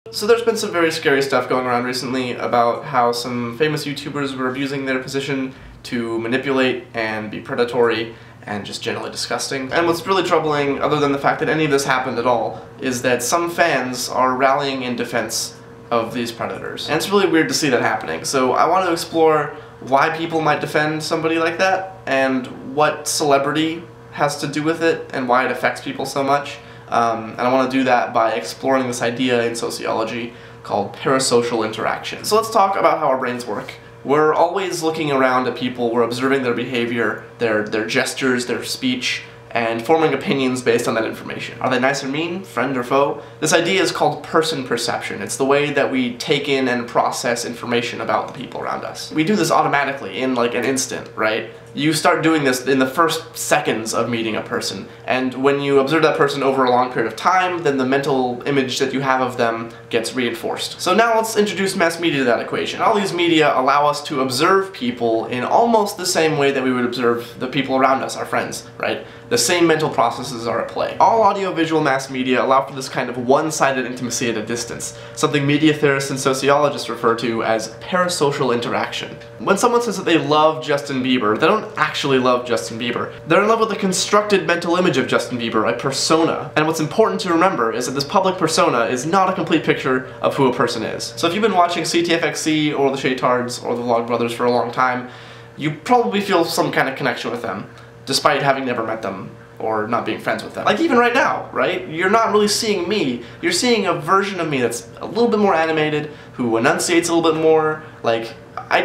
So there's been some very scary stuff going around recently about how some famous YouTubers were abusing their position to manipulate and be predatory and just generally disgusting. And what's really troubling, other than the fact that any of this happened at all, is that some fans are rallying in defense of these predators. And it's really weird to see that happening. So I want to explore why people might defend somebody like that, and what celebrity has to do with it, and why it affects people so much. And I want to do that by exploring this idea in sociology called parasocial interaction. So let's talk about how our brains work. We're always looking around at people, we're observing their behavior, their gestures, their speech, and forming opinions based on that information. Are they nice or mean? Friend or foe? This idea is called person perception. It's the way that we take in and process information about the people around us. We do this automatically in like an instant, right? You start doing this in the first seconds of meeting a person, and when you observe that person over a long period of time, then the mental image that you have of them gets reinforced. So now let's introduce mass media to that equation. All these media allow us to observe people in almost the same way that we would observe the people around us, our friends, right? The same mental processes are at play. All audiovisual mass media allow for this kind of one-sided intimacy at a distance, something media theorists and sociologists refer to as parasocial interaction. When someone says that they love Justin Bieber, they don't actually love Justin Bieber. They're in love with a constructed mental image of Justin Bieber, a persona. And what's important to remember is that this public persona is not a complete picture of who a person is. So if you've been watching CTFXC or the Shaytards or the Vlogbrothers for a long time, you probably feel some kind of connection with them, despite having never met them or not being friends with them. Like even right now, right? You're not really seeing me. You're seeing a version of me that's a little bit more animated, who enunciates a little bit more. Like, I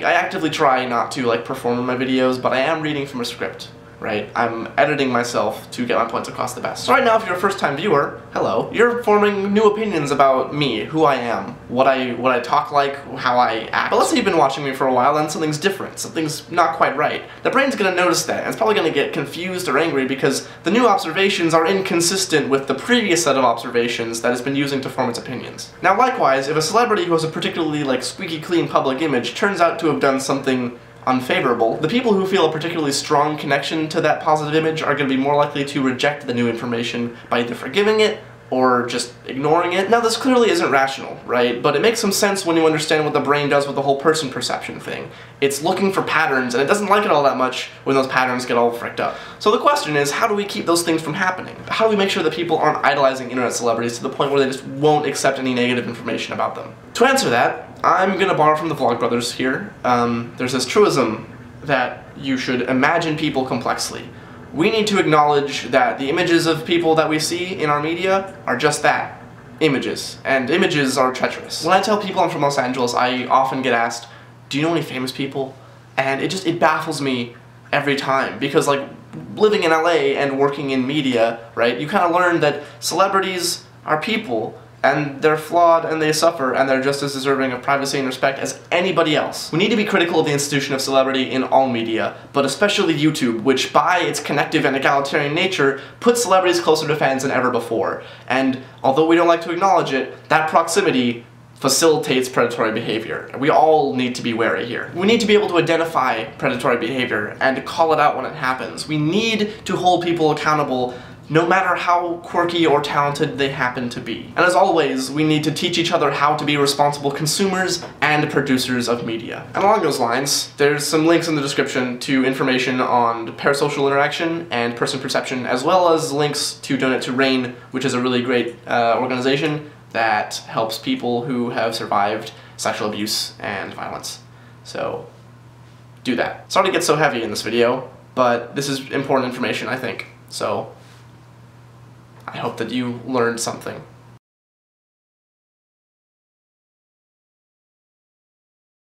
actively try not to like perform in my videos, but I am reading from a script, right? I'm editing myself to get my points across the best. So right now, if you're a first-time viewer, hello, you're forming new opinions about me, who I am, what I talk like, how I act. But let's say you've been watching me for a while and something's different, something's not quite right. The brain's gonna notice that, and it's probably gonna get confused or angry because the new observations are inconsistent with the previous set of observations that it's been using to form its opinions. Now likewise, if a celebrity who has a particularly like squeaky clean public image turns out to have done something unfavorable, the people who feel a particularly strong connection to that positive image are going to be more likely to reject the new information by either forgiving it or just ignoring it. Now this clearly isn't rational, right? But it makes some sense when you understand what the brain does with the whole person perception thing. It's looking for patterns, and it doesn't like it all that much when those patterns get all fricked up. So the question is, how do we keep those things from happening? How do we make sure that people aren't idolizing internet celebrities to the point where they just won't accept any negative information about them? To answer that, I'm gonna borrow from the Vlogbrothers here. There's this truism that you should imagine people complexly. We need to acknowledge that the images of people that we see in our media are just that, images. And images are treacherous. When I tell people I'm from Los Angeles, I often get asked, do you know any famous people? And it baffles me every time, because like living in LA and working in media, right, you kind of learn that celebrities are people, and they're flawed, and they suffer, and they're just as deserving of privacy and respect as anybody else. We need to be critical of the institution of celebrity in all media, but especially YouTube, which by its connective and egalitarian nature, puts celebrities closer to fans than ever before. And although we don't like to acknowledge it, that proximity facilitates predatory behavior. We all need to be wary here. We need to be able to identify predatory behavior and call it out when it happens. We need to hold people accountable no matter how quirky or talented they happen to be. And as always, we need to teach each other how to be responsible consumers and producers of media. And along those lines, there's some links in the description to information on parasocial interaction and person perception, as well as links to donate to RAIN, which is a really great organization that helps people who have survived sexual abuse and violence. So, do that. Sorry to get so heavy in this video, but this is important information, I think. So, I hope that you learned something.